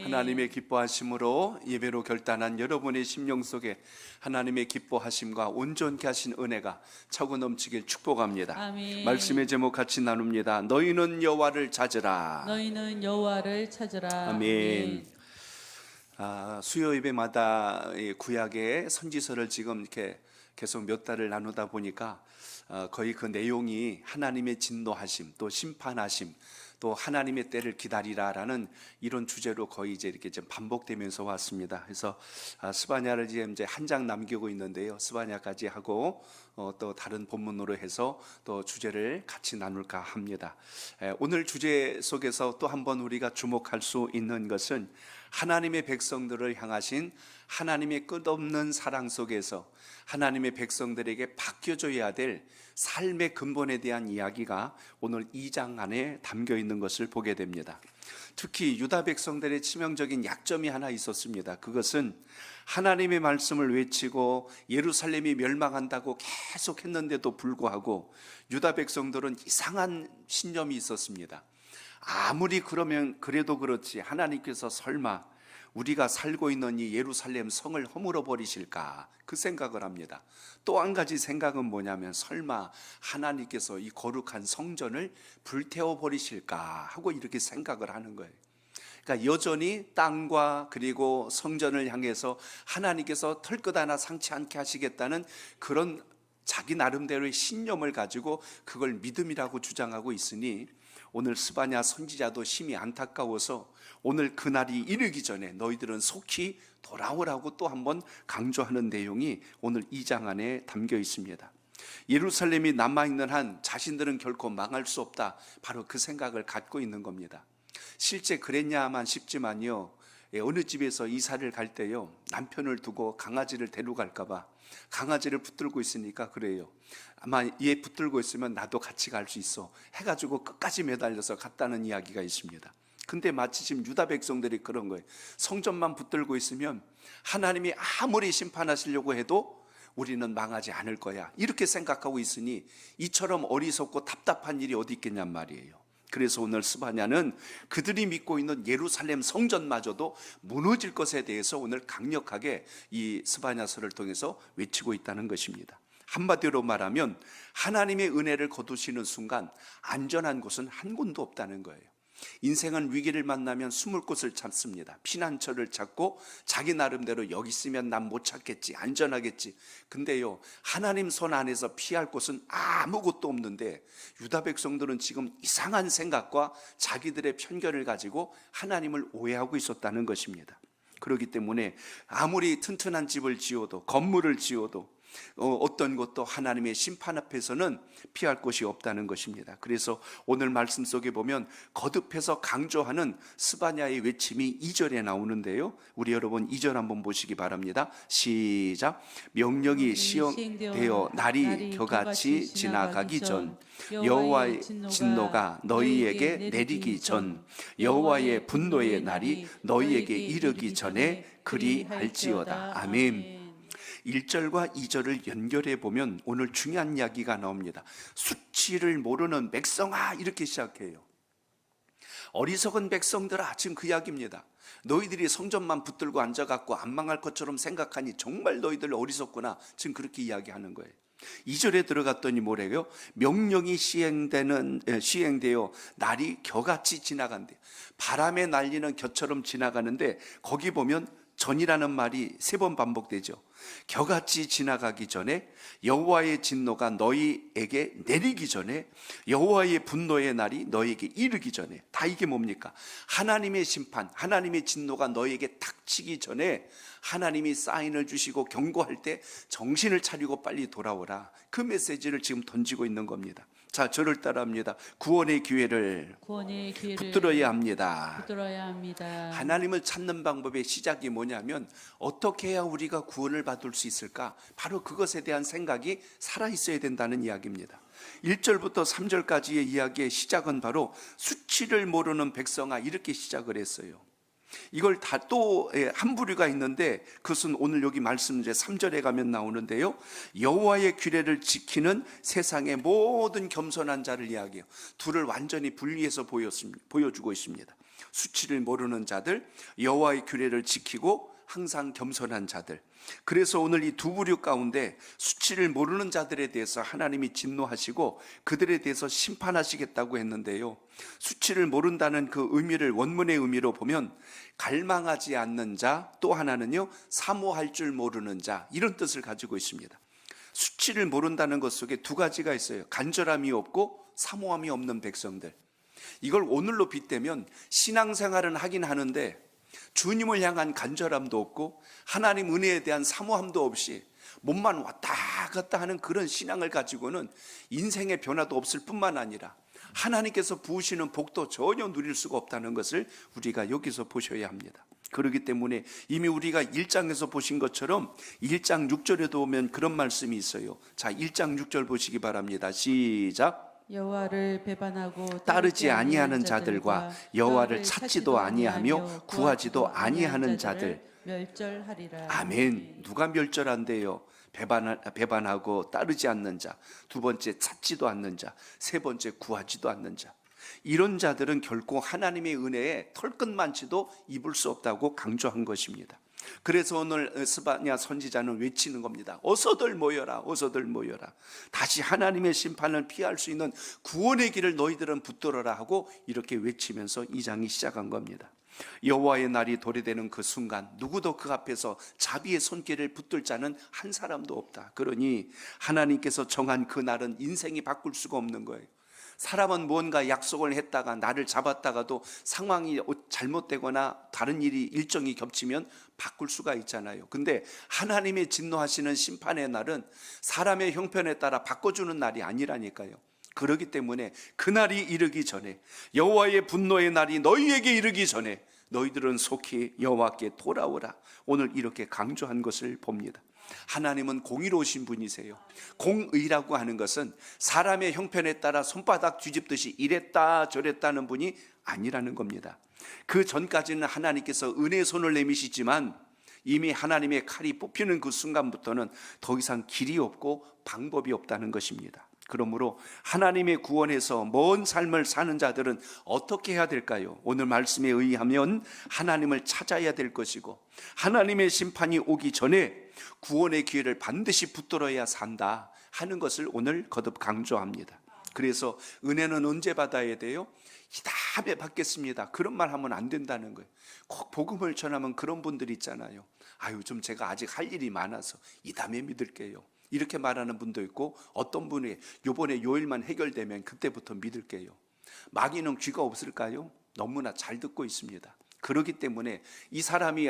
하나님의 기뻐하심으로 예배로 결단한 여러분의 심령 속에 하나님의 기뻐하심과 온전케 하신 은혜가 차고 넘치길 축복합니다. 아멘. 말씀의 제목 같이 나눕니다. 너희는 여호와를 찾으라. 너희는 여호와를 찾으라. 아멘. 수요 예배마다 구약의 선지서를 지금 이렇게 계속 몇 달을 나누다 보니까 거의 그 내용이 하나님의 진노하심, 또 심판하심, 또 하나님의 때를 기다리라라는 이런 주제로 거의 이제 이렇게 좀 반복되면서 왔습니다. 그래서 스바냐를 이제 한 장 남기고 있는데요. 스바냐까지 하고 또 다른 본문으로 해서 또 주제를 같이 나눌까 합니다. 오늘 주제 속에서 또 한번 우리가 주목할 수 있는 것은 하나님의 백성들을 향하신 하나님의 끝없는 사랑 속에서 하나님의 백성들에게 바뀌어줘야 될 삶의 근본에 대한 이야기가 오늘 2장 안에 담겨 있는 것을 보게 됩니다. 특히 유다 백성들의 치명적인 약점이 하나 있었습니다. 그것은 하나님의 말씀을 외치고 예루살렘이 멸망한다고 계속 했는데도 불구하고 유다 백성들은 이상한 신념이 있었습니다. 아무리 그래도 그렇지 하나님께서 설마 우리가 살고 있는 이 예루살렘 성을 허물어 버리실까 그 생각을 합니다. 또 한 가지 생각은 뭐냐면 설마 하나님께서 이 거룩한 성전을 불태워 버리실까 하고 이렇게 생각을 하는 거예요. 그러니까 여전히 땅과 그리고 성전을 향해서 하나님께서 털끝 하나 상치 않게 하시겠다는 그런 자기 나름대로의 신념을 가지고 그걸 믿음이라고 주장하고 있으니 오늘 스바냐 선지자도 심히 안타까워서 오늘 그날이 이르기 전에 너희들은 속히 돌아오라고 또 한번 강조하는 내용이 오늘 2장 안에 담겨 있습니다. 예루살렘이 남아있는 한 자신들은 결코 망할 수 없다, 바로 그 생각을 갖고 있는 겁니다. 실제 그랬냐만 싶지만요, 어느 집에서 이사를 갈 때요, 남편을 두고 강아지를 데려갈까 봐 강아지를 붙들고 있으니까 그래요. 아마 얘 붙들고 있으면 나도 같이 갈 수 있어 해가지고 끝까지 매달려서 갔다는 이야기가 있습니다. 근데 마치 지금 유다 백성들이 그런 거예요. 성전만 붙들고 있으면 하나님이 아무리 심판하시려고 해도 우리는 망하지 않을 거야, 이렇게 생각하고 있으니 이처럼 어리석고 답답한 일이 어디 있겠냔 말이에요. 그래서 오늘 스바냐는 그들이 믿고 있는 예루살렘 성전마저도 무너질 것에 대해서 오늘 강력하게 이 스바냐서를 통해서 외치고 있다는 것입니다. 한마디로 말하면 하나님의 은혜를 거두시는 순간 안전한 곳은 한 군도 없다는 거예요. 인생은 위기를 만나면 숨을 곳을 찾습니다. 피난처를 찾고 자기 나름대로 여기 있으면 난 못 찾겠지, 안전하겠지. 근데요, 하나님 손 안에서 피할 곳은 아무것도 없는데 유다 백성들은 지금 이상한 생각과 자기들의 편견을 가지고 하나님을 오해하고 있었다는 것입니다. 그렇기 때문에 아무리 튼튼한 집을 지어도, 건물을 지어도 어떤 것도 하나님의 심판 앞에서는 피할 곳이 없다는 것입니다. 그래서 오늘 말씀 속에 보면 거듭해서 강조하는 스바냐의 외침이 2절에 나오는데요, 우리 여러분 2절 한번 보시기 바랍니다. 시작. 명령이 시행되어 날이 겨같이 지나가기 전, 여호와의 진노가 너희에게 내리기 전, 여호와의 분노의 날이 너희에게 이르기 전에 그리할지어다. 아멘. 1절과 2절을 연결해 보면 오늘 중요한 이야기가 나옵니다. 수치를 모르는 백성아, 이렇게 시작해요. 어리석은 백성들아, 지금 그 이야기입니다. 너희들이 성전만 붙들고 앉아갖고 안 망할 것처럼 생각하니 정말 너희들 어리석구나, 지금 그렇게 이야기하는 거예요. 2절에 들어갔더니 뭐래요? 명령이 시행되어 날이 겨같이 지나간대요. 바람에 날리는 겨처럼 지나가는데 거기 보면 전이라는 말이 3번 반복되죠. 겨같이 지나가기 전에, 여호와의 진노가 너희에게 내리기 전에, 여호와의 분노의 날이 너희에게 이르기 전에. 다 이게 뭡니까? 하나님의 심판, 하나님의 진노가 너희에게 닥치기 전에 하나님이 사인을 주시고 경고할 때 정신을 차리고 빨리 돌아오라, 그 메시지를 지금 던지고 있는 겁니다. 자, 저를 따라합니다. 구원의 기회를 붙들어야 합니다. 하나님을 찾는 방법의 시작이 뭐냐면, 어떻게 해야 우리가 구원을 받을 수 있을까? 바로 그것에 대한 생각이 살아있어야 된다는 이야기입니다. 1절부터 3절까지의 이야기의 시작은 바로 수치를 모르는 백성아, 이렇게 시작을 했어요. 이걸 다 또 한 부류가 있는데 그것은 오늘 여기 말씀 이제 3절에 가면 나오는데요, 여호와의 규례를 지키는 세상의 모든 겸손한 자를 이야기해요. 둘을 완전히 분리해서 보여주고 있습니다. 수치를 모르는 자들, 여호와의 규례를 지키고 항상 겸손한 자들. 그래서 오늘 이 두 부류 가운데 수치를 모르는 자들에 대해서 하나님이 진노하시고 그들에 대해서 심판하시겠다고 했는데요, 수치를 모른다는 그 의미를 원문의 의미로 보면 갈망하지 않는 자, 또 하나는요 사모할 줄 모르는 자, 이런 뜻을 가지고 있습니다. 수치를 모른다는 것 속에 두 가지가 있어요. 간절함이 없고 사모함이 없는 백성들. 이걸 오늘로 빗대면 신앙생활은 하긴 하는데 주님을 향한 간절함도 없고 하나님 은혜에 대한 사모함도 없이 몸만 왔다 갔다 하는 그런 신앙을 가지고는 인생의 변화도 없을 뿐만 아니라 하나님께서 부으시는 복도 전혀 누릴 수가 없다는 것을 우리가 여기서 보셔야 합니다. 그렇기 때문에 이미 우리가 1장에서 보신 것처럼 1장 6절에도 오면 그런 말씀이 있어요. 자, 1장 6절 보시기 바랍니다. 시작. 여호와를 배반하고 따르지 아니하는 자들과 여호와를 찾지도 아니하며 구하지도 아니하는 자들 멸절하리라. 아멘. 누가 멸절한대요? 배반하고 따르지 않는 자, 두 번째 찾지도 않는 자, 세 번째 구하지도 않는 자. 이런 자들은 결코 하나님의 은혜에 털끝만치도 입을 수 없다고 강조한 것입니다. 그래서 오늘 스바냐 선지자는 외치는 겁니다. 어서들 모여라, 어서들 모여라. 다시 하나님의 심판을 피할 수 있는 구원의 길을 너희들은 붙들어라 하고 이렇게 외치면서 이 장이 시작한 겁니다. 여호와의 날이 도래되는 그 순간 누구도 그 앞에서 자비의 손길을 붙들 자는 한 사람도 없다. 그러니 하나님께서 정한 그 날은 인생이 바꿀 수가 없는 거예요. 사람은 무언가 약속을 했다가 날을 잡았다가도 상황이 잘못되거나 다른 일이 일정이 겹치면 바꿀 수가 있잖아요. 근데 하나님의 진노하시는 심판의 날은 사람의 형편에 따라 바꿔주는 날이 아니라니까요. 그렇기 때문에 그날이 이르기 전에, 여호와의 분노의 날이 너희에게 이르기 전에 너희들은 속히 여호와께 돌아오라. 오늘 이렇게 강조한 것을 봅니다. 하나님은 공의로우신 분이세요. 공의라고 하는 것은 사람의 형편에 따라 손바닥 뒤집듯이 이랬다 저랬다는 분이 아니라는 겁니다. 그 전까지는 하나님께서 은혜의 손을 내미시지만 이미 하나님의 칼이 뽑히는 그 순간부터는 더 이상 길이 없고 방법이 없다는 것입니다. 그러므로 하나님의 구원에서 먼 삶을 사는 자들은 어떻게 해야 될까요? 오늘 말씀에 의하면 하나님을 찾아야 될 것이고 하나님의 심판이 오기 전에 구원의 기회를 반드시 붙들어야 산다 하는 것을 오늘 거듭 강조합니다. 그래서 은혜는 언제 받아야 돼요? 이 다음에 받겠습니다. 그런 말 하면 안 된다는 거예요. 꼭 복음을 전하면 그런 분들 있잖아요. 아유, 좀 제가 아직 할 일이 많아서 이 다음에 믿을게요. 이렇게 말하는 분도 있고, 어떤 분이 요번에 요일만 해결되면 그때부터 믿을게요. 마귀는 귀가 없을까요? 너무나 잘 듣고 있습니다. 그렇기 때문에 이 사람이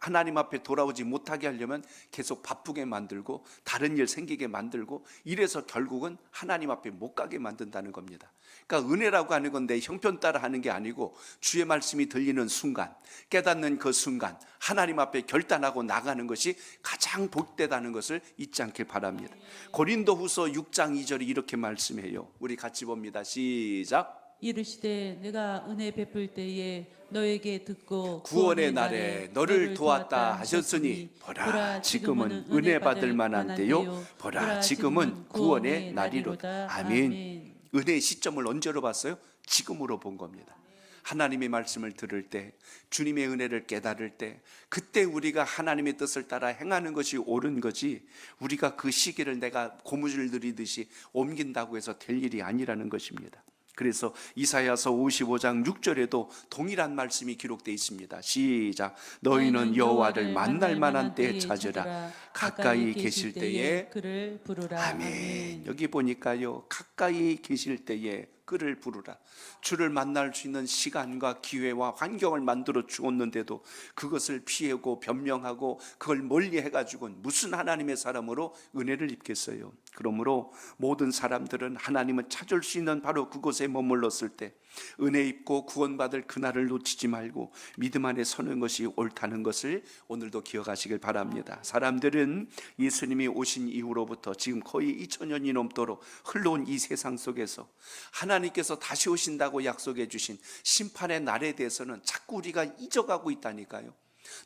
하나님 앞에 돌아오지 못하게 하려면 계속 바쁘게 만들고 다른 일 생기게 만들고 이래서 결국은 하나님 앞에 못 가게 만든다는 겁니다. 그러니까 은혜라고 하는 건 내 형편 따라 하는 게 아니고 주의 말씀이 들리는 순간, 깨닫는 그 순간 하나님 앞에 결단하고 나가는 것이 가장 복되다는 것을 잊지 않길 바랍니다. 고린도후서 6장 2절이 이렇게 말씀해요. 우리 같이 봅니다. 시작. 이르시되 내가 은혜 베풀 때에 너에게 듣고 구원의 날에 너를 도왔다 하셨으니 보라 지금은 은혜 받을 만한 때요, 보라 지금은 구원의 날이로다. 아멘. 은혜의 시점을 언제로 봤어요? 지금으로 본 겁니다. 하나님의 말씀을 들을 때, 주님의 은혜를 깨달을 때, 그때 우리가 하나님의 뜻을 따라 행하는 것이 옳은 거지, 우리가 그 시기를 내가 고무줄 들이듯이 옮긴다고 해서 될 일이 아니라는 것입니다. 그래서 이사야서 55장 6절에도 동일한 말씀이 기록되어 있습니다. 시작. 너희는 여호와를 만날 만한 때에 찾으라. 가까이 계실 때에 그를 부르라. 아멘. 여기 보니까요, 가까이 계실 때에 그를 부르라. 주를 만날 수 있는 시간과 기회와 환경을 만들어 주었는데도 그것을 피하고 변명하고 그걸 멀리 해가지고는 무슨 하나님의 사람으로 은혜를 입겠어요. 그러므로 모든 사람들은 하나님을 찾을 수 있는 바로 그곳에 머물렀을 때 은혜 입고 구원받을 그날을 놓치지 말고 믿음 안에 서는 것이 옳다는 것을 오늘도 기억하시길 바랍니다. 사람들은 예수님이 오신 이후로부터 지금 거의 2000년이 넘도록 흘러온 이 세상 속에서 하나님께서 다시 오신다고 약속해 주신 심판의 날에 대해서는 자꾸 우리가 잊어가고 있다니까요.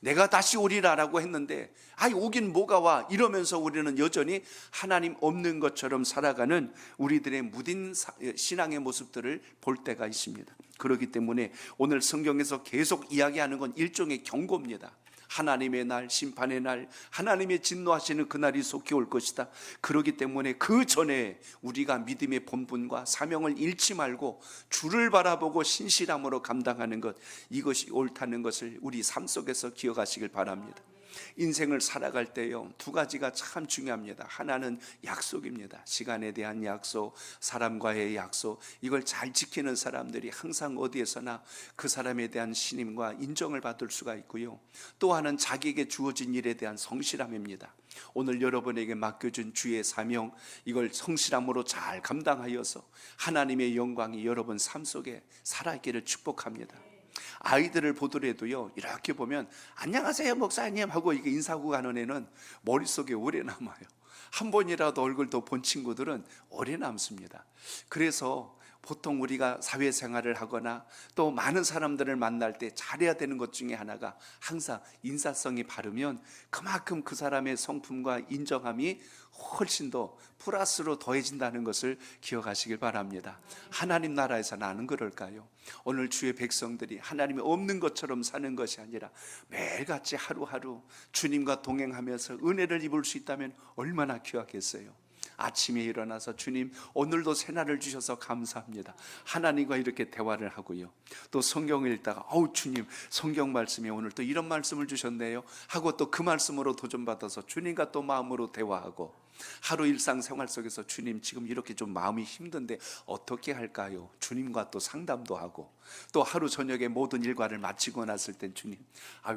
내가 다시 오리라라고 했는데 아이 오긴 뭐가 와 이러면서 우리는 여전히 하나님 없는 것처럼 살아가는 우리들의 무딘 신앙의 모습들을 볼 때가 있습니다. 그렇기 때문에 오늘 성경에서 계속 이야기하는 건 일종의 경고입니다. 하나님의 날, 심판의 날, 하나님의 진노하시는 그날이 속히 올 것이다. 그렇기 때문에 그 전에 우리가 믿음의 본분과 사명을 잃지 말고 주를 바라보고 신실함으로 감당하는 것, 이것이 옳다는 것을 우리 삶 속에서 기억하시길 바랍니다. 인생을 살아갈 때요, 두 가지가 참 중요합니다. 하나는 약속입니다. 시간에 대한 약속, 사람과의 약속, 이걸 잘 지키는 사람들이 항상 어디에서나 그 사람에 대한 신임과 인정을 받을 수가 있고요. 또 하나는 자기에게 주어진 일에 대한 성실함입니다. 오늘 여러분에게 맡겨준 주의 사명, 이걸 성실함으로 잘 감당하여서 하나님의 영광이 여러분 삶 속에 살아있기를 축복합니다. 아이들을 보더라도요, 이렇게 보면 안녕하세요 목사님 하고 이게 인사하고 가는 애는 머릿속에 오래 남아요. 한 번이라도 얼굴 더 본 친구들은 오래 남습니다. 그래서 보통 우리가 사회생활을 하거나 또 많은 사람들을 만날 때 잘해야 되는 것 중에 하나가 항상 인사성이 바르면 그만큼 그 사람의 성품과 인정함이 훨씬 더 플러스로 더해진다는 것을 기억하시길 바랍니다. 하나님 나라에서 나는 그럴까요? 오늘 주의 백성들이 하나님이 없는 것처럼 사는 것이 아니라 매일같이 하루하루 주님과 동행하면서 은혜를 입을 수 있다면 얼마나 귀하겠어요. 아침에 일어나서 주님 오늘도 새날을 주셔서 감사합니다. 하나님과 이렇게 대화를 하고요. 또 성경을 읽다가 주님 성경 말씀에 오늘 또 이런 말씀을 주셨네요 하고 또 그 말씀으로 도전받아서 주님과 또 마음으로 대화하고, 하루 일상생활 속에서 주님 지금 이렇게 좀 마음이 힘든데 어떻게 할까요? 주님과 또 상담도 하고, 또 하루 저녁에 모든 일과를 마치고 났을 땐 주님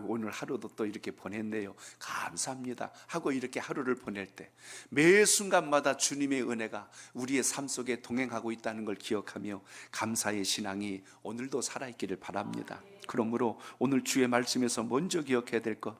오늘 하루도 또 이렇게 보냈네요 감사합니다 하고 이렇게 하루를 보낼 때 매 순간마다 주님의 은혜가 우리의 삶 속에 동행하고 있다는 걸 기억하며 감사의 신앙이 오늘도 살아있기를 바랍니다. 그러므로 오늘 주의 말씀에서 먼저 기억해야 될 것,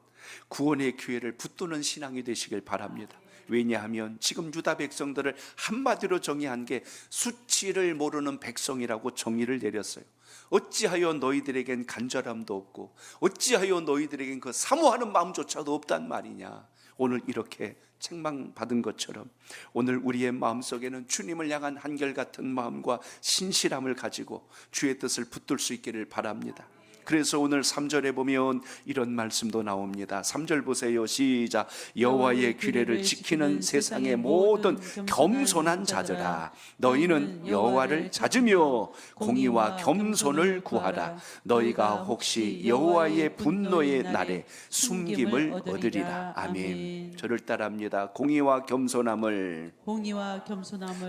구원의 기회를 붙드는 신앙이 되시길 바랍니다. 왜냐하면 지금 유다 백성들을 한마디로 정의한 게 수치를 모르는 백성이라고 정의를 내렸어요. 어찌하여 너희들에겐 간절함도 없고 어찌하여 너희들에겐 그 사모하는 마음조차도 없단 말이냐. 오늘 이렇게 책망받은 것처럼 오늘 우리의 마음속에는 주님을 향한 한결같은 마음과 신실함을 가지고 주의 뜻을 붙들 수 있기를 바랍니다. 그래서 오늘 3절에 보면 이런 말씀도 나옵니다. 3절 보세요. 시작. 여호와의 규례를 지키는 세상의 모든 겸손한 자들아, 너희는 여호와를 찾으며 공의와 겸손을 구하라. 너희가 혹시 여호와의 분노의 날에 숨김을 얻으리라. 아멘. 저를 따라합니다. 공의와 겸손함을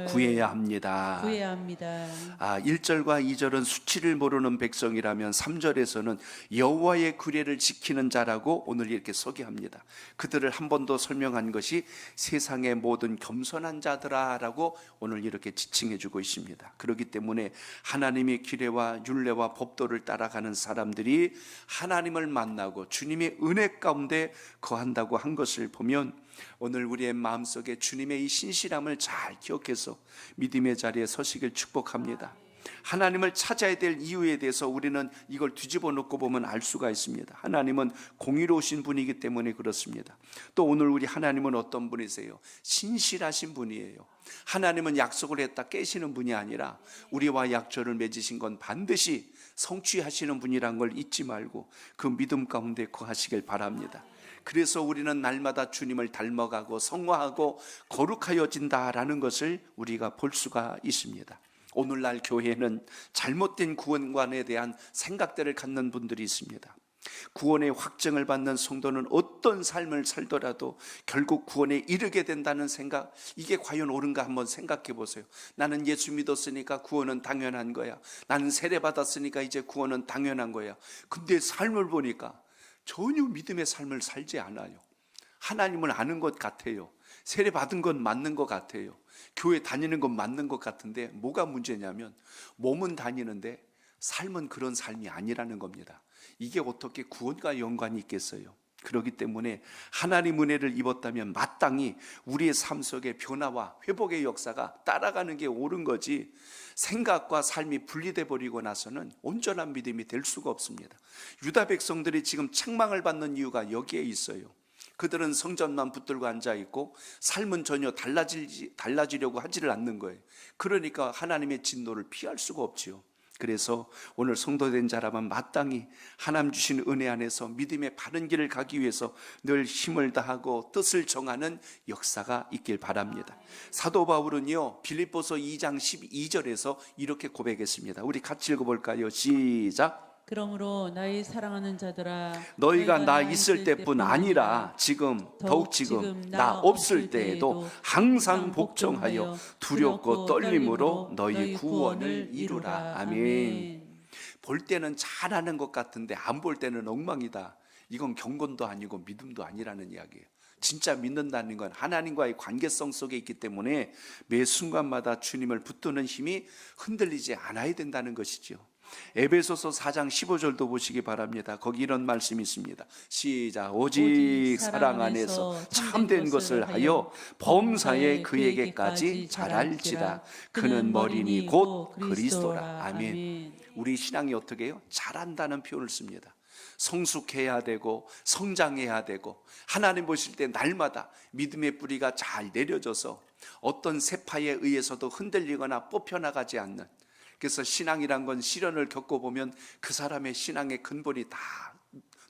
구해야 합니다. 1절과 2절은 수치를 모르는 백성이라면 3절에 에서는 여호와의 규례를 지키는 자라고 오늘 이렇게 소개합니다. 그들을 한 번 더 설명한 것이 세상의 모든 겸손한 자들아라고 오늘 이렇게 지칭해 주고 있습니다. 그렇기 때문에 하나님의 규례와 율례와 법도를 따라가는 사람들이 하나님을 만나고 주님의 은혜 가운데 거한다고 한 것을 보면 오늘 우리의 마음속에 주님의 이 신실함을 잘 기억해서 믿음의 자리에 서시길 축복합니다. 하나님을 찾아야 될 이유에 대해서 우리는 이걸 뒤집어 놓고 보면 알 수가 있습니다. 하나님은 공의로우신 분이기 때문에 그렇습니다. 또 오늘 우리 하나님은 어떤 분이세요? 신실하신 분이에요. 하나님은 약속을 했다 깨시는 분이 아니라 우리와 약조를 맺으신 건 반드시 성취하시는 분이란 걸 잊지 말고 그 믿음 가운데 거하시길 바랍니다. 그래서 우리는 날마다 주님을 닮아가고 성화하고 거룩하여진다라는 것을 우리가 볼 수가 있습니다. 오늘날 교회는 잘못된 구원관에 대한 생각들을 갖는 분들이 있습니다. 구원의 확증을 받는 성도는 어떤 삶을 살더라도 결국 구원에 이르게 된다는 생각, 이게 과연 옳은가 한번 생각해 보세요. 나는 예수 믿었으니까 구원은 당연한 거야. 나는 세례 받았으니까 이제 구원은 당연한 거야. 근데 삶을 보니까 전혀 믿음의 삶을 살지 않아요. 하나님을 아는 것 같아요. 세례 받은 건 맞는 것 같아요. 교회 다니는 건 맞는 것 같은데 뭐가 문제냐면 몸은 다니는데 삶은 그런 삶이 아니라는 겁니다. 이게 어떻게 구원과 연관이 있겠어요? 그렇기 때문에 하나님 은혜를 입었다면 마땅히 우리의 삶 속에 변화와 회복의 역사가 따라가는 게 옳은 거지, 생각과 삶이 분리돼 버리고 나서는 온전한 믿음이 될 수가 없습니다. 유다 백성들이 지금 책망을 받는 이유가 여기에 있어요. 그들은 성전만 붙들고 앉아 있고 삶은 전혀 달라지려고 하지를 않는 거예요. 그러니까 하나님의 진노를 피할 수가 없지요. 그래서 오늘 성도된 자라면 마땅히 하나님 주신 은혜 안에서 믿음의 바른 길을 가기 위해서 늘 힘을 다하고 뜻을 정하는 역사가 있길 바랍니다. 사도 바울은요, 빌립보서 2장 12절에서 이렇게 고백했습니다. 우리 같이 읽어볼까요? 시작. 그러므로 나의 사랑하는 자들아, 너희가 나 있을 때뿐 아니라 더욱 지금 나 없을 때에도 항상 복종하여 두렵고 떨림으로 너희 구원을 이루라. 아멘. 볼 때는 잘하는 것 같은데 안 볼 때는 엉망이다. 이건 경건도 아니고 믿음도 아니라는 이야기예요. 진짜 믿는다는 건 하나님과의 관계성 속에 있기 때문에 매 순간마다 주님을 붙드는 힘이 흔들리지 않아야 된다는 것이죠. 에베소서 4장 15절도 보시기 바랍니다. 거기 이런 말씀이 있습니다. 시작. 오직 사랑 안에서 참된 것을 하여 범사에 그에게까지 잘할지라. 그는 머리니 곧 그리스도라. 아멘. 우리 신앙이 어떻게 해요? 잘한다는 표현을 씁니다. 성숙해야 되고 성장해야 되고, 하나님 보실 때 날마다 믿음의 뿌리가 잘 내려져서 어떤 세파에 의해서도 흔들리거나 뽑혀나가지 않는, 그래서 신앙이란 건 시련을 겪어보면 그 사람의 신앙의 근본이 다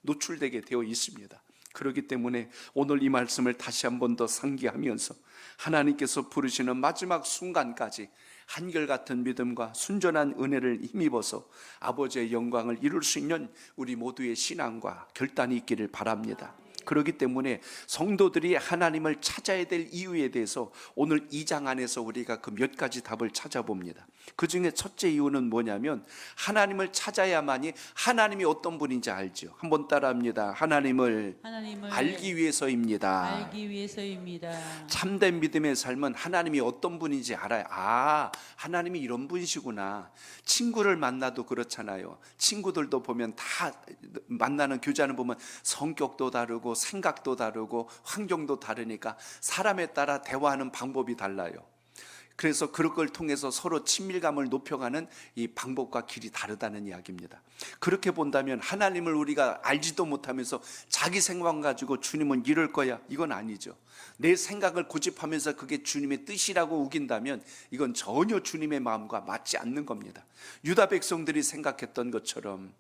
노출되게 되어 있습니다. 그렇기 때문에 오늘 이 말씀을 다시 한 번 더 상기하면서 하나님께서 부르시는 마지막 순간까지 한결같은 믿음과 순전한 은혜를 힘입어서 아버지의 영광을 이룰 수 있는 우리 모두의 신앙과 결단이 있기를 바랍니다. 그렇기 때문에 성도들이 하나님을 찾아야 될 이유에 대해서 오늘 2장 안에서 우리가 그 몇 가지 답을 찾아봅니다. 그 중에 첫째 이유는 뭐냐면, 하나님을 찾아야만이 하나님이 어떤 분인지 알죠. 한번 따라합니다. 하나님을 알기 위해서입니다. 참된 믿음의 삶은 하나님이 어떤 분인지 알아요. 아, 하나님이 이런 분이시구나. 친구를 만나도 그렇잖아요. 친구들도 보면 다 만나는 교제하는 보면 성격도 다르고 생각도 다르고 환경도 다르니까 사람에 따라 대화하는 방법이 달라요. 그래서 그런 걸 통해서 서로 친밀감을 높여가는 이 방법과 길이 다르다는 이야기입니다. 그렇게 본다면 하나님을 우리가 알지도 못하면서 자기 생각 가지고 주님은 이럴 거야, 이건 아니죠. 내 생각을 고집하면서 그게 주님의 뜻이라고 우긴다면 이건 전혀 주님의 마음과 맞지 않는 겁니다. 유다 백성들이 생각했던 것처럼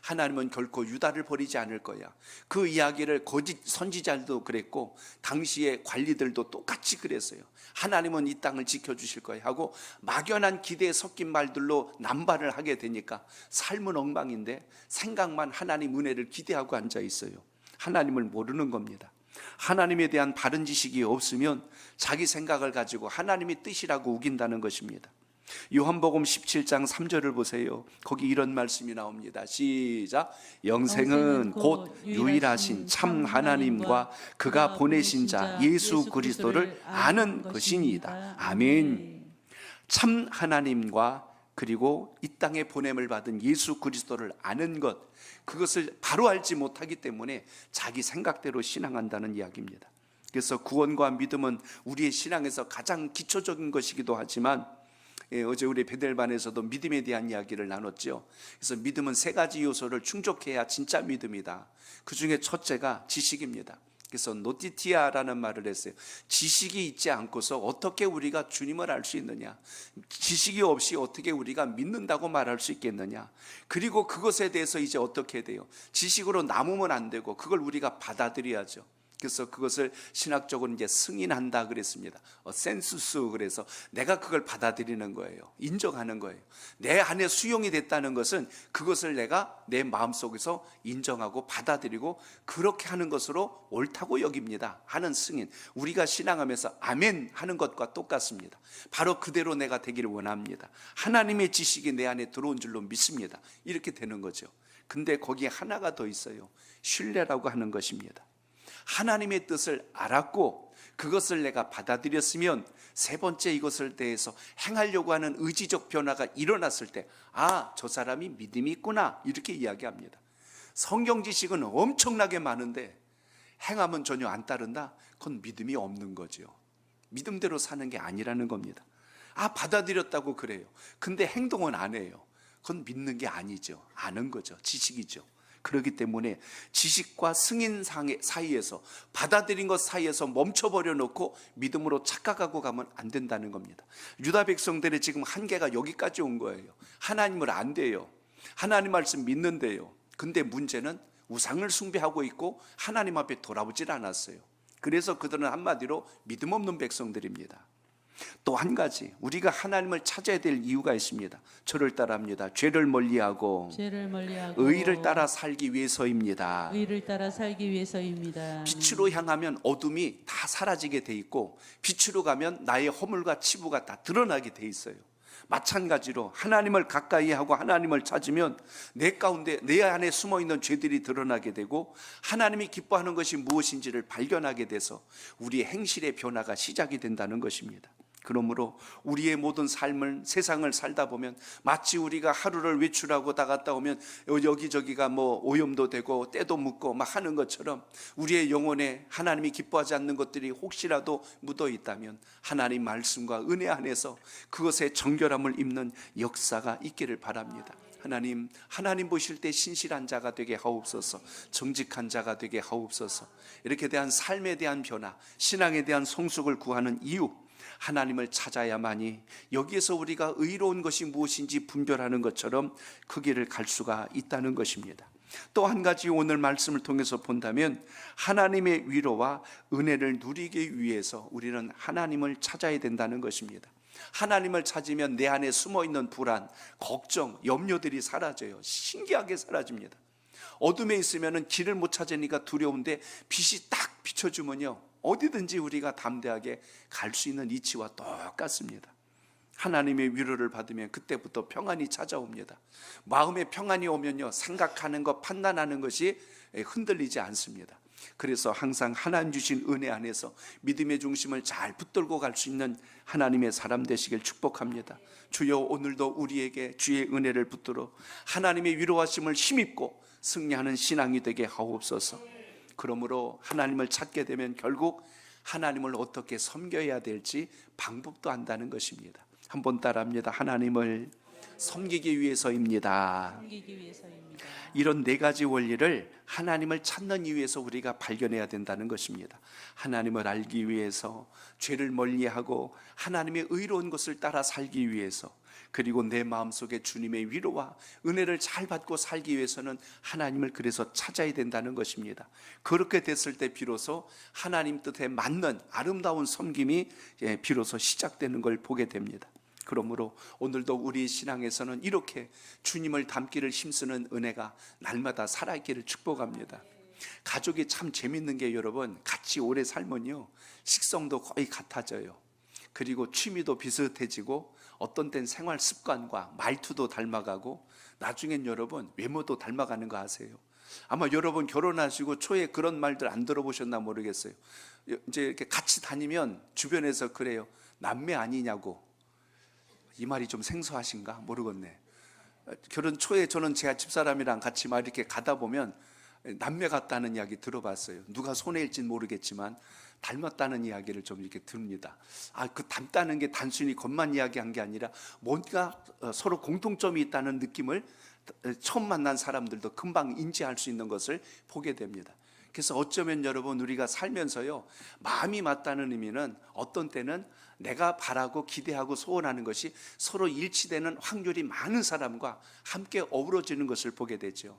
하나님은 결코 유다를 버리지 않을 거야. 그 이야기를 거짓 선지자들도 그랬고 당시의 관리들도 똑같이 그랬어요. 하나님은 이 땅을 지켜주실 거야 하고 막연한 기대에 섞인 말들로 남발을 하게 되니까 삶은 엉망인데 생각만 하나님 은혜를 기대하고 앉아 있어요. 하나님을 모르는 겁니다. 하나님에 대한 바른 지식이 없으면 자기 생각을 가지고 하나님의 뜻이라고 우긴다는 것입니다. 요한복음 17장 3절을 보세요. 거기 이런 말씀이 나옵니다. 시작. 영생은 곧 유일하신 참 하나님과 그가 보내신 자 예수 그리스도를 아는 것이니이다. 아멘. 참 하나님과 그리고 이 땅에 보냄을 받은 예수 그리스도를 아는 것, 그것을 바로 알지 못하기 때문에 자기 생각대로 신앙한다는 이야기입니다. 그래서 구원과 믿음은 우리의 신앙에서 가장 기초적인 것이기도 하지만, 어제 우리 베델반에서도 믿음에 대한 이야기를 나눴죠. 그래서 믿음은 세 가지 요소를 충족해야 진짜 믿음이다. 그 중에 첫째가 지식입니다. 그래서 노티티아라는 말을 했어요. 지식이 있지 않고서 어떻게 우리가 주님을 알 수 있느냐, 지식이 없이 어떻게 우리가 믿는다고 말할 수 있겠느냐. 그리고 그것에 대해서 이제 어떻게 돼요? 지식으로 남으면 안 되고 그걸 우리가 받아들여야죠. 그래서 그것을 신학적으로 이제 승인한다 그랬습니다. 센수스, 그래서 내가 그걸 받아들이는 거예요. 인정하는 거예요. 내 안에 수용이 됐다는 것은 그것을 내가 내 마음속에서 인정하고 받아들이고 그렇게 하는 것으로 옳다고 여깁니다 하는 승인. 우리가 신앙하면서 아멘 하는 것과 똑같습니다. 바로 그대로 내가 되기를 원합니다. 하나님의 지식이 내 안에 들어온 줄로 믿습니다. 이렇게 되는 거죠. 근데 거기에 하나가 더 있어요. 신뢰라고 하는 것입니다. 하나님의 뜻을 알았고 그것을 내가 받아들였으면 세 번째, 이것을 대해서 행하려고 하는 의지적 변화가 일어났을 때, 아, 저 사람이 믿음이 있구나, 이렇게 이야기합니다. 성경 지식은 엄청나게 많은데 행함은 전혀 안 따른다? 그건 믿음이 없는 거죠. 믿음대로 사는 게 아니라는 겁니다. 받아들였다고 그래요. 근데 행동은 안 해요. 그건 믿는 게 아니죠. 아는 거죠. 지식이죠. 그렇기 때문에 지식과 승인 사이에서, 받아들인 것 사이에서 멈춰버려 놓고 믿음으로 착각하고 가면 안 된다는 겁니다. 유다 백성들의 지금 한계가 여기까지 온 거예요. 하나님을 안 돼요. 하나님 말씀 믿는데요. 근데 문제는 우상을 숭배하고 있고 하나님 앞에 돌아오질 않았어요. 그래서 그들은 한마디로 믿음 없는 백성들입니다. 또 한 가지, 우리가 하나님을 찾아야 될 이유가 있습니다. 저를 따라합니다. 죄를 멀리하고 의를 따라 살기 위해서입니다. 의를 따라 살기 위해서입니다. 빛으로 향하면 어둠이 다 사라지게 돼 있고, 빛으로 가면 나의 허물과 치부가 다 드러나게 돼 있어요. 마찬가지로 하나님을 가까이 하고 하나님을 찾으면 내 가운데, 내 안에 숨어있는 죄들이 드러나게 되고, 하나님이 기뻐하는 것이 무엇인지를 발견하게 돼서 우리의 행실의 변화가 시작이 된다는 것입니다. 그러므로 우리의 모든 삶을, 세상을 살다 보면 마치 우리가 하루를 외출하고 다 갔다 오면 여기저기가 오염도 되고 때도 묻고 막 하는 것처럼, 우리의 영혼에 하나님이 기뻐하지 않는 것들이 혹시라도 묻어 있다면 하나님 말씀과 은혜 안에서 그것의 정결함을 입는 역사가 있기를 바랍니다. 하나님 보실 때 신실한 자가 되게 하옵소서. 정직한 자가 되게 하옵소서. 이렇게 대한 삶에 대한 변화, 신앙에 대한 성숙을 구하는 이유, 하나님을 찾아야만이 여기에서 우리가 의로운 것이 무엇인지 분별하는 것처럼 그 길을 갈 수가 있다는 것입니다. 또 한 가지 오늘 말씀을 통해서 본다면, 하나님의 위로와 은혜를 누리기 위해서 우리는 하나님을 찾아야 된다는 것입니다. 하나님을 찾으면 내 안에 숨어있는 불안, 걱정, 염려들이 사라져요. 신기하게 사라집니다. 어둠에 있으면 길을 못 찾으니까 두려운데 빛이 딱 비춰주면요, 어디든지 우리가 담대하게 갈 수 있는 이치와 똑같습니다. 하나님의 위로를 받으면 그때부터 평안이 찾아옵니다. 마음에 평안이 오면요, 생각하는 것, 판단하는 것이 흔들리지 않습니다. 그래서 항상 하나님 주신 은혜 안에서 믿음의 중심을 잘 붙들고 갈 수 있는 하나님의 사람 되시길 축복합니다. 주여, 오늘도 우리에게 주의 은혜를 붙들어 하나님의 위로하심을 힘입고 승리하는 신앙이 되게 하옵소서. 그러므로 하나님을 찾게 되면 결국 하나님을 어떻게 섬겨야 될지 방법도 안다는 것입니다. 한번 따라합니다. 하나님을 섬기기 위해서입니다. 이런 네 가지 원리를 하나님을 찾는 이유에서 우리가 발견해야 된다는 것입니다. 하나님을 알기 위해서, 죄를 멀리하고 하나님의 의로운 것을 따라 살기 위해서, 그리고 내 마음속에 주님의 위로와 은혜를 잘 받고 살기 위해서는 하나님을 그래서 찾아야 된다는 것입니다. 그렇게 됐을 때 비로소 하나님 뜻에 맞는 아름다운 섬김이 비로소 시작되는 걸 보게 됩니다. 그러므로 오늘도 우리 신앙에서는 이렇게 주님을 닮기를 힘쓰는 은혜가 날마다 살아있기를 축복합니다. 가족이 참 재밌는 게, 여러분, 같이 오래 살면요, 식성도 거의 같아져요. 그리고 취미도 비슷해지고, 어떤 땐 생활 습관과 말투도 닮아가고, 나중엔 여러분 외모도 닮아가는 거 아세요? 아마 여러분 결혼하시고 초에 그런 말들 안 들어보셨나 모르겠어요. 이제 이렇게 같이 다니면 주변에서 그래요. 남매 아니냐고. 이 말이 좀 생소하신가 모르겠네. 결혼 초에 저는 제 집사람이랑 같이 막 이렇게 가다 보면 남매 같다는 이야기 들어봤어요. 누가 손해일진 모르겠지만 닮았다는 이야기를 좀 이렇게 듭니다. 그 닮다는 게 단순히 겉만 이야기한 게 아니라 뭔가 서로 공통점이 있다는 느낌을 처음 만난 사람들도 금방 인지할 수 있는 것을 보게 됩니다. 그래서 어쩌면 여러분, 우리가 살면서요, 마음이 맞다는 의미는 어떤 때는 내가 바라고 기대하고 소원하는 것이 서로 일치되는 확률이 많은 사람과 함께 어우러지는 것을 보게 되죠.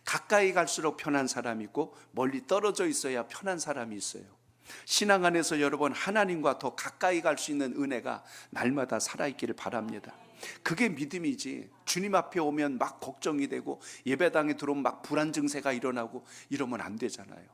가까이 갈수록 편한 사람이 있고 멀리 떨어져 있어야 편한 사람이 있어요. 신앙 안에서 여러분, 하나님과 더 가까이 갈 수 있는 은혜가 날마다 살아있기를 바랍니다. 그게 믿음이지, 주님 앞에 오면 막 걱정이 되고 예배당에 들어오면 막 불안 증세가 일어나고 이러면 안 되잖아요.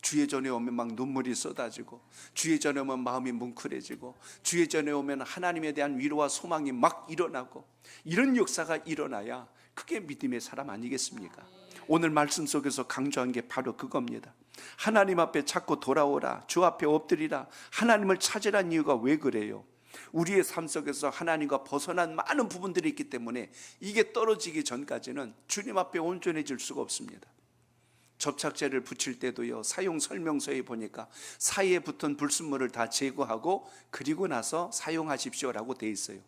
주의 전에 오면 막 눈물이 쏟아지고, 주의 전에 오면 마음이 뭉클해지고, 주의 전에 오면 하나님에 대한 위로와 소망이 막 일어나고, 이런 역사가 일어나야 그게 믿음의 사람 아니겠습니까? 오늘 말씀 속에서 강조한 게 바로 그겁니다. 하나님 앞에 자꾸 돌아오라, 주 앞에 엎드리라, 하나님을 찾으란 이유가 왜 그래요? 우리의 삶 속에서 하나님과 벗어난 많은 부분들이 있기 때문에 이게 떨어지기 전까지는 주님 앞에 온전해질 수가 없습니다. 접착제를 붙일 때도요, 사용 설명서에 보니까 사이에 붙은 불순물을 다 제거하고 그리고 나서 사용하십시오라고 돼 있어요.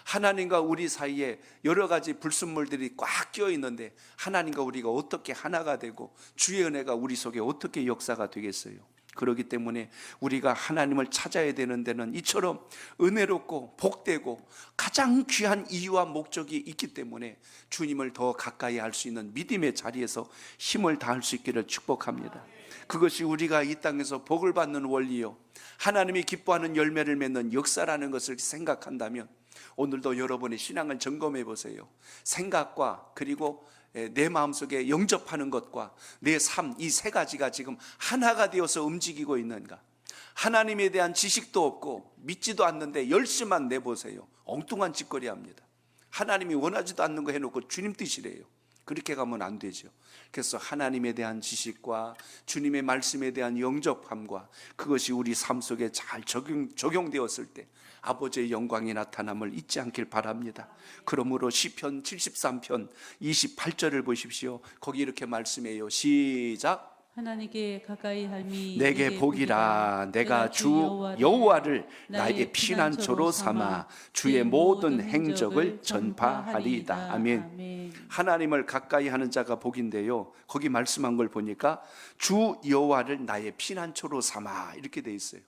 하나님과 우리 사이에 여러 가지 불순물들이 꽉 끼어 있는데 하나님과 우리가 어떻게 하나가 되고 주의 은혜가 우리 속에 어떻게 역사가 되겠어요? 그렇기 때문에 우리가 하나님을 찾아야 되는 데는 이처럼 은혜롭고 복되고 가장 귀한 이유와 목적이 있기 때문에 주님을 더 가까이 할 수 있는 믿음의 자리에서 힘을 다할 수 있기를 축복합니다. 그것이 우리가 이 땅에서 복을 받는 원리요, 하나님이 기뻐하는 열매를 맺는 역사라는 것을 생각한다면 오늘도 여러분의 신앙을 점검해 보세요. 생각과 그리고 내 마음속에 영접하는 것과 내 삶, 이 세 가지가 지금 하나가 되어서 움직이고 있는가? 하나님에 대한 지식도 없고 믿지도 않는데 열심만 내보세요. 엉뚱한 짓거리 합니다. 하나님이 원하지도 않는 거 해놓고 주님 뜻이래요. 그렇게 가면 안 되죠. 그래서 하나님에 대한 지식과 주님의 말씀에 대한 영접함과 그것이 우리 삶 속에 잘 적용되었을 때 아버지의 영광이 나타남을 잊지 않길 바랍니다. 그러므로 시편 73편 28절을 보십시오. 거기 이렇게 말씀해요. 시작. 하나님께 가까이 함이 내게 복이라. 내가 주 여호와를 나의 피난처로 삼아 주의 모든 행적을 전파하리이다. 아멘. 하나님을 가까이 하는 자가 복인데요, 거기 말씀한 걸 보니까 주 여호와를 나의 피난처로 삼아 이렇게 돼 있어요.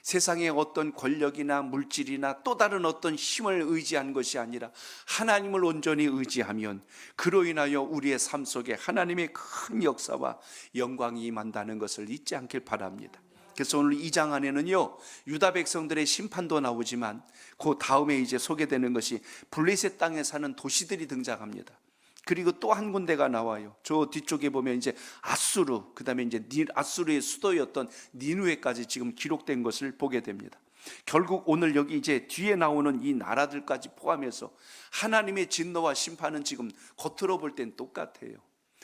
세상의 어떤 권력이나 물질이나 또 다른 어떤 힘을 의지한 것이 아니라 하나님을 온전히 의지하면 그로 인하여 우리의 삶 속에 하나님의 큰 역사와 영광이 임한다는 것을 잊지 않길 바랍니다. 그래서 오늘 2장 안에는요, 유다 백성들의 심판도 나오지만 그 다음에 이제 소개되는 것이 블레셋 땅에 사는 도시들이 등장합니다. 그리고 또 한 군데가 나와요. 저 뒤쪽에 보면 이제 아수르, 그 다음에 이제 아수르의 수도였던 니누에까지 지금 기록된 것을 보게 됩니다. 결국 오늘 여기 이제 뒤에 나오는 이 나라들까지 포함해서 하나님의 진노와 심판은 지금 겉으로 볼 땐 똑같아요.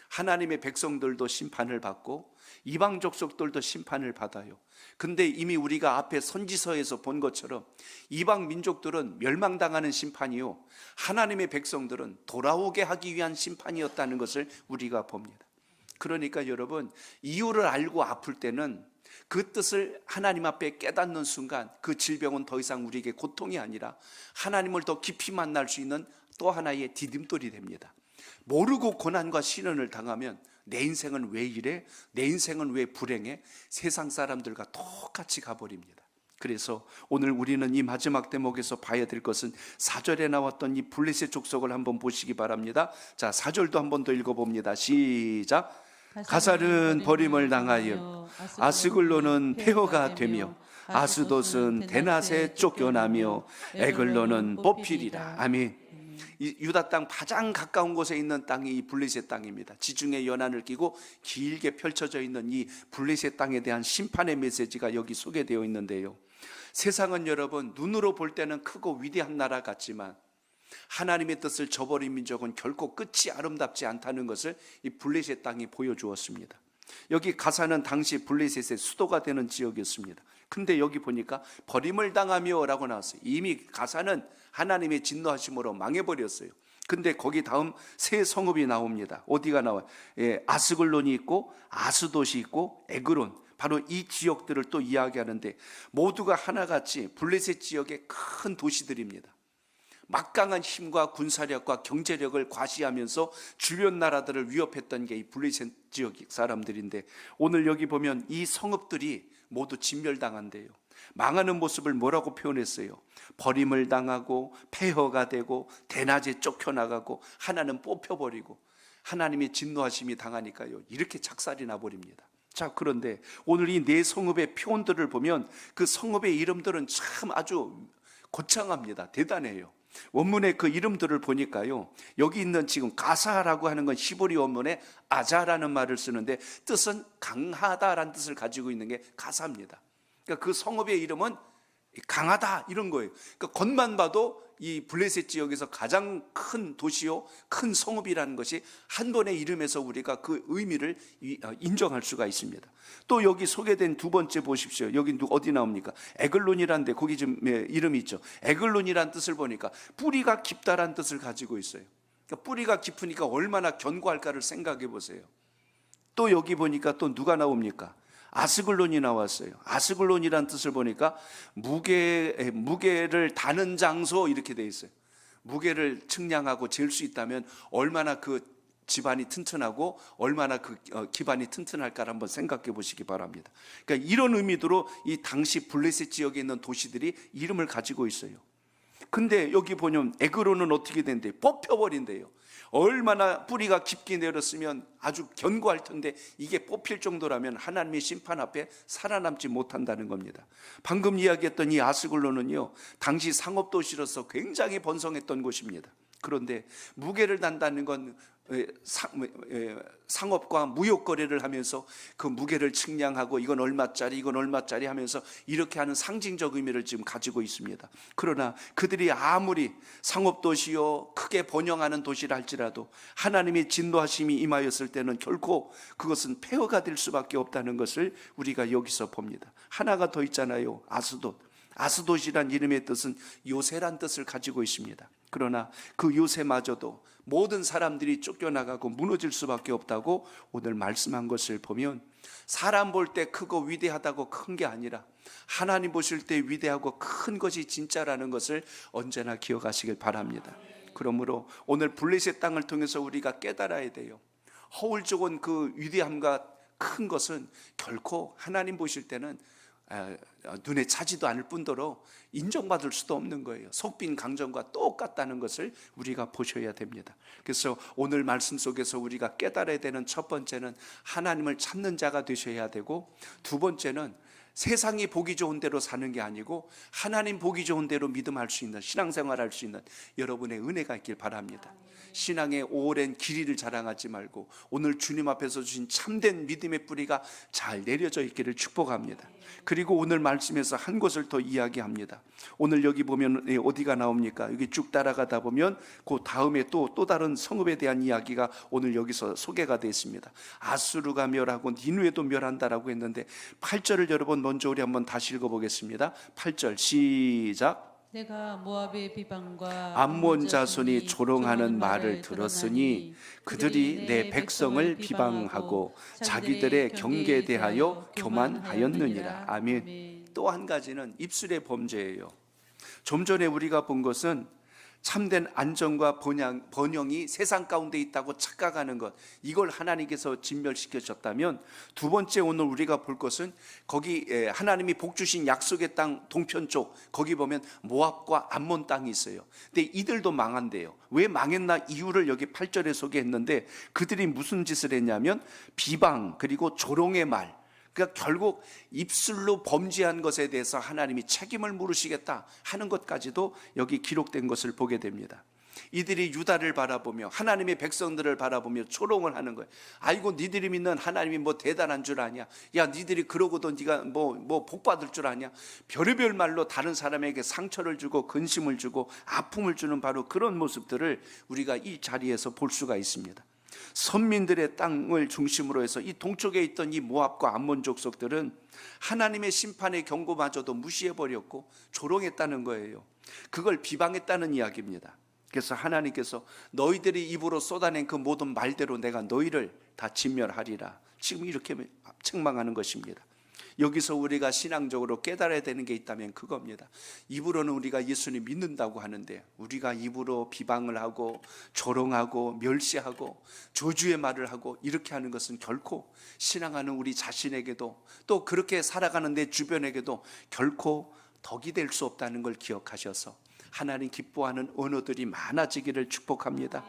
하나님의 백성들도 심판을 받고 이방 족속들도 심판을 받아요. 근데 이미 우리가 앞에 선지서에서 본 것처럼 이방 민족들은 멸망당하는 심판이요, 하나님의 백성들은 돌아오게 하기 위한 심판이었다는 것을 우리가 봅니다. 그러니까 여러분, 이유를 알고 아플 때는 그 뜻을 하나님 앞에 깨닫는 순간 그 질병은 더 이상 우리에게 고통이 아니라 하나님을 더 깊이 만날 수 있는 또 하나의 디딤돌이 됩니다. 모르고 고난과 시련을 당하면 내 인생은 왜 이래? 내 인생은 왜 불행해? 세상 사람들과 똑같이 가버립니다. 그래서 오늘 우리는 이 마지막 대목에서 봐야 될 것은 4절에 나왔던 이 블레셋 족속을 한번 보시기 바랍니다. 자, 4절도 한번 더 읽어봅니다. 시작. 가살은 버림을 당하여 아스글론은 폐허가 되며 아스돗은 대낮에 쫓겨나며 에글론은 뽑히리라. 아멘. 이 유다 땅 가장 가까운 곳에 있는 땅이 이 블레셋 땅입니다. 지중해 연안을 끼고 길게 펼쳐져 있는 이 블레셋 땅에 대한 심판의 메시지가 여기 소개되어 있는데요, 세상은 여러분 눈으로 볼 때는 크고 위대한 나라 같지만 하나님의 뜻을 저버린 민족은 결코 끝이 아름답지 않다는 것을 이 블레셋 땅이 보여주었습니다. 여기 가사는 당시 블레셋의 수도가 되는 지역이었습니다. 근데 여기 보니까 버림을 당하며 라고 나왔어요. 이미 가사는 하나님의 진노하심으로 망해버렸어요. 근데 거기 다음 세 성읍이 나옵니다. 어디가 나와요? 아스글론이 있고 아스돗이 있고 에그론, 바로 이 지역들을 또 이야기하는데 모두가 하나같이 블레셋 지역의 큰 도시들입니다. 막강한 힘과 군사력과 경제력을 과시하면서 주변 나라들을 위협했던 게 이 블레셋 지역 사람들인데, 오늘 여기 보면 이 성읍들이 모두 진멸당한대요. 망하는 모습을 뭐라고 표현했어요? 버림을 당하고 폐허가 되고 대낮에 쫓겨나가고 하나는 뽑혀버리고 하나님의 진노하심이 당하니까요, 이렇게 작살이 나버립니다. 자, 그런데 오늘 이 네 성읍의 표현들을 보면 그 성읍의 이름들은 참 아주 거창합니다. 대단해요. 원문의 그 이름들을 보니까요, 여기 있는 지금 가사라고 하는 건 히브리 원문에 아자라는 말을 쓰는데 뜻은 강하다라는 뜻을 가지고 있는 게 가사입니다. 그러니까 그 성읍의 이름은 강하다 이런 거예요. 그러니까 겉만 봐도 이 블레셋 지역에서 가장 큰 도시요, 큰 성읍이라는 것이 한 번의 이름에서 우리가 그 의미를 인정할 수가 있습니다. 또 여기 소개된 두 번째 보십시오. 여기 어디 나옵니까? 에글론이라는데 거기 좀 이름이 있죠. 에글론이라는 뜻을 보니까 뿌리가 깊다라는 뜻을 가지고 있어요. 그러니까 뿌리가 깊으니까 얼마나 견고할까를 생각해 보세요. 또 여기 보니까 또 누가 나옵니까? 아스글론이 나왔어요. 아스글론이란 뜻을 보니까 무게를 다는 장소 이렇게 돼 있어요. 무게를 측량하고 잴 수 있다면 얼마나 그 집안이 튼튼하고 얼마나 그 기반이 튼튼할까를 한번 생각해 보시기 바랍니다. 그러니까 이런 의미로 이 당시 블레셋 지역에 있는 도시들이 이름을 가지고 있어요. 근데 여기 보면 에그론은 어떻게 된대요? 뽑혀버린대요. 얼마나 뿌리가 깊게 내렸으면 아주 견고할 텐데 이게 뽑힐 정도라면 하나님의 심판 앞에 살아남지 못한다는 겁니다. 방금 이야기했던 이 아스글론은요, 당시 상업도시로서 굉장히 번성했던 곳입니다. 그런데 무게를 단다는 건 상업과 무역 거래를 하면서 그 무게를 측량하고 이건 얼마짜리 이건 얼마짜리 하면서 이렇게 하는 상징적 의미를 지금 가지고 있습니다. 그러나 그들이 아무리 상업도시요 크게 번영하는 도시라 할지라도 하나님의 진노하심이 임하였을 때는 결코 그것은 폐허가 될 수밖에 없다는 것을 우리가 여기서 봅니다. 하나가 더 있잖아요. 아스돗. 아스돗이란 이름의 뜻은 요새란 뜻을 가지고 있습니다. 그러나 그 요새마저도 모든 사람들이 쫓겨나가고 무너질 수밖에 없다고 오늘 말씀한 것을 보면 사람 볼 때 크고 위대하다고 큰 게 아니라 하나님 보실 때 위대하고 큰 것이 진짜라는 것을 언제나 기억하시길 바랍니다. 그러므로 오늘 블레셋 땅을 통해서 우리가 깨달아야 돼요. 허울적인 그 위대함과 큰 것은 결코 하나님 보실 때는 눈에 차지도 않을 뿐더러 인정받을 수도 없는 거예요. 속빈 강정과 똑같다는 것을 우리가 보셔야 됩니다. 그래서 오늘 말씀 속에서 우리가 깨달아야 되는 첫 번째는 하나님을 찾는 자가 되셔야 되고, 두 번째는 세상이 보기 좋은 대로 사는 게 아니고 하나님 보기 좋은 대로 믿음할 수 있는 신앙생활할 수 있는 여러분의 은혜가 있길 바랍니다. 신앙의 오랜 길이를 자랑하지 말고 오늘 주님 앞에서 주신 참된 믿음의 뿌리가 잘 내려져 있기를 축복합니다. 그리고 오늘 말씀에서 한 것을 더 이야기합니다. 오늘 여기 보면 어디가 나옵니까? 여기 쭉 따라가다 보면 그 다음에 또 다른 성읍에 대한 이야기가 오늘 여기서 소개가 되어 있습니다. 아수르가 멸하고 니누에도 멸한다라고 했는데 8절을 여러분 먼저 우리 한번 다시 읽어보겠습니다. 8절 시작. 내가 모압의 비방과 암몬 자손이 조롱하는 말을 들었으니 그들이 내 백성을 비방하고 자기들의 경계에 대하여 교만하였느니라. 아멘. 또 한 가지는 입술의 범죄예요. 좀 전에 우리가 본 것은 참된 안정과 번영이 세상 가운데 있다고 착각하는 것, 이걸 하나님께서 진멸시켜줬다면, 두 번째 오늘 우리가 볼 것은 거기 하나님이 복 주신 약속의 땅 동편 쪽, 거기 보면 모압과 암몬 땅이 있어요. 근데 이들도 망한대요. 왜 망했나 이유를 여기 8절에 소개했는데, 그들이 무슨 짓을 했냐면 비방 그리고 조롱의 말, 그러니까 결국 입술로 범죄한 것에 대해서 하나님이 책임을 물으시겠다 하는 것까지도 여기 기록된 것을 보게 됩니다. 이들이 유다를 바라보며 하나님의 백성들을 바라보며 조롱을 하는 거예요. 아이고 니들이 믿는 하나님이 뭐 대단한 줄 아냐, 야 니들이 그러고도 네가 뭐 복 받을 줄 아냐, 별의별 말로 다른 사람에게 상처를 주고 근심을 주고 아픔을 주는 바로 그런 모습들을 우리가 이 자리에서 볼 수가 있습니다. 선민들의 땅을 중심으로 해서 이 동쪽에 있던 이 모압과 암몬 족속들은 하나님의 심판의 경고마저도 무시해버렸고 조롱했다는 거예요. 그걸 비방했다는 이야기입니다. 그래서 하나님께서 너희들이 입으로 쏟아낸 그 모든 말대로 내가 너희를 다 진멸하리라, 지금 이렇게 책망하는 것입니다. 여기서 우리가 신앙적으로 깨달아야 되는 게 있다면 그겁니다. 입으로는 우리가 예수님 믿는다고 하는데 우리가 입으로 비방을 하고 조롱하고 멸시하고 저주의 말을 하고 이렇게 하는 것은 결코 신앙하는 우리 자신에게도 또 그렇게 살아가는 내 주변에게도 결코 덕이 될 수 없다는 걸 기억하셔서 하나님 기뻐하는 언어들이 많아지기를 축복합니다.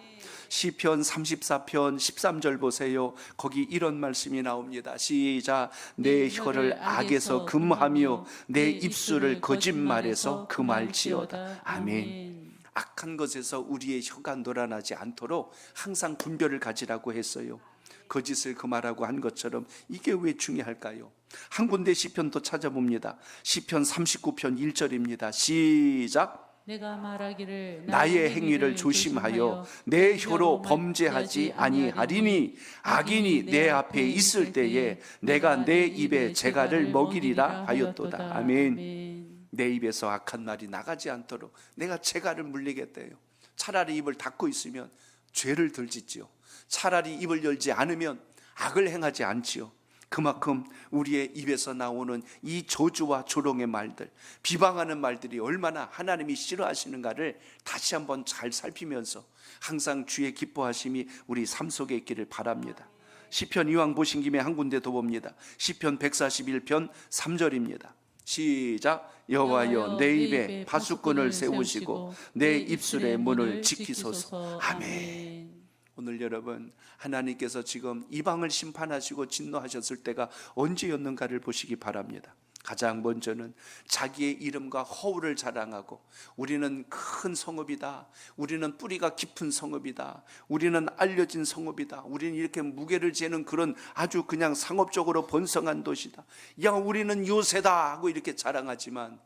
시편 34편 13절 보세요. 거기 이런 말씀이 나옵니다. 시작. 내 혀를 악에서 금하며 내 입술을 거짓말에서 금할지어다. 아멘. 악한 것에서 우리의 혀가 놀아나지 않도록 항상 분별을 가지라고 했어요. 거짓을 금하라고 한 것처럼 이게 왜 중요할까요? 한 군데 시편도 찾아봅니다. 시편 39편 1절입니다. 시작. 내가 말하기를 나의 행위를 조심하여 내 혀로 범죄하지 아니하리니 악인이 내 앞에 있을 때에 내가 내 입에 재갈을 먹이리라 하였도다. 아멘. 내 입에서 악한 말이 나가지 않도록 내가 재갈을 물리겠대요. 차라리 입을 닫고 있으면 죄를 덜 짓지요. 차라리 입을 열지 않으면 악을 행하지 않지요. 그만큼 우리의 입에서 나오는 이 저주와 조롱의 말들, 비방하는 말들이 얼마나 하나님이 싫어하시는가를 다시 한번 잘 살피면서 항상 주의 기뻐하심이 우리 삶 속에 있기를 바랍니다. 시편 이왕 보신 김에 한 군데 더 봅니다. 시편 141편 3절입니다. 시작. 여호와여 내 입에 파수꾼을 세우시고 내 입술의 문을 지키소서. 아멘. 오늘 여러분, 하나님께서 지금 이방을 심판하시고 진노하셨을 때가 언제였는가를 보시기 바랍니다. 가장 먼저는 자기의 이름과 허울을 자랑하고 우리는 큰 성읍이다, 우리는 뿌리가 깊은 성읍이다, 우리는 알려진 성읍이다, 우리는 이렇게 무게를 재는 그런 아주 그냥 상업적으로 번성한 도시다, 야 우리는 요새다 하고 이렇게 자랑하지만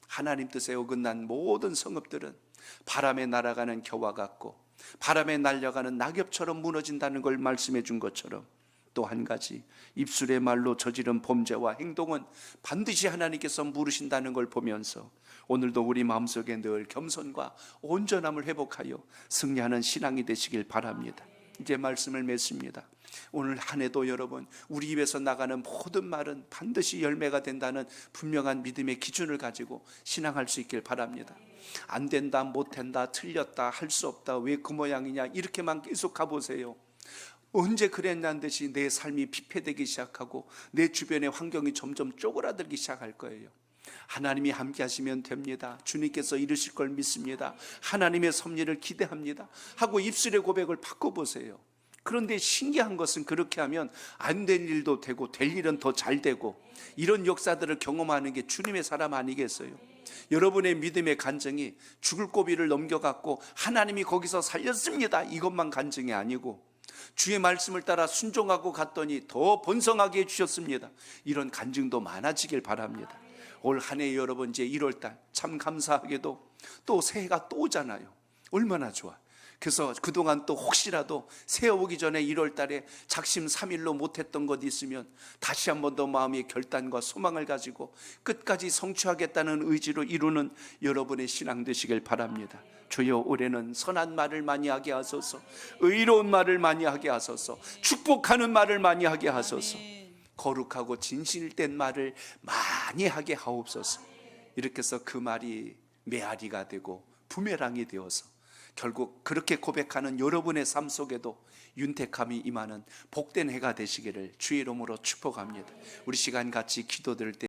하나님 뜻에 어긋난 모든 성읍들은 바람에 날아가는 겨와 같고 바람에 날려가는 낙엽처럼 무너진다는 걸 말씀해 준 것처럼, 또 한 가지 입술의 말로 저지른 범죄와 행동은 반드시 하나님께서 물으신다는 걸 보면서 오늘도 우리 마음속에 늘 겸손과 온전함을 회복하여 승리하는 신앙이 되시길 바랍니다. 이제 말씀을 맺습니다. 오늘 한 해도 여러분, 우리 입에서 나가는 모든 말은 반드시 열매가 된다는 분명한 믿음의 기준을 가지고 신앙할 수 있길 바랍니다. 안 된다, 못 된다, 틀렸다, 할 수 없다, 왜 그 모양이냐 이렇게만 계속 가보세요. 언제 그랬냐는 듯이 내 삶이 피폐되기 시작하고 내 주변의 환경이 점점 쪼그라들기 시작할 거예요. 하나님이 함께 하시면 됩니다. 주님께서 이루실 걸 믿습니다. 하나님의 섭리를 기대합니다 하고 입술의 고백을 바꿔보세요. 그런데 신기한 것은 그렇게 하면 안 될 일도 되고 될 일은 더 잘 되고, 이런 역사들을 경험하는 게 주님의 사람 아니겠어요? 여러분의 믿음의 간증이 죽을 고비를 넘겨갔고 하나님이 거기서 살렸습니다 이것만 간증이 아니고, 주의 말씀을 따라 순종하고 갔더니 더 번성하게 해주셨습니다, 이런 간증도 많아지길 바랍니다. 올 한 해 여러분, 이제 1월달 참 감사하게도 또 새해가 또 오잖아요. 얼마나 좋아. 그래서 그동안 또 혹시라도 새해 오기 전에 1월달에 작심삼일로 못했던 것 있으면 다시 한 번 더 마음의 결단과 소망을 가지고 끝까지 성취하겠다는 의지로 이루는 여러분의 신앙 되시길 바랍니다. 주여, 올해는 선한 말을 많이 하게 하소서, 의로운 말을 많이 하게 하소서, 축복하는 말을 많이 하게 하소서, 거룩하고 진실된 말을 많이 하게 하옵소서. 이렇게 해서 그 말이 메아리가 되고 부메랑이 되어서 결국 그렇게 고백하는 여러분의 삶 속에도 윤택함이 임하는 복된 해가 되시기를 주의 이름으로 축복합니다. 우리 시간 같이 기도드릴 때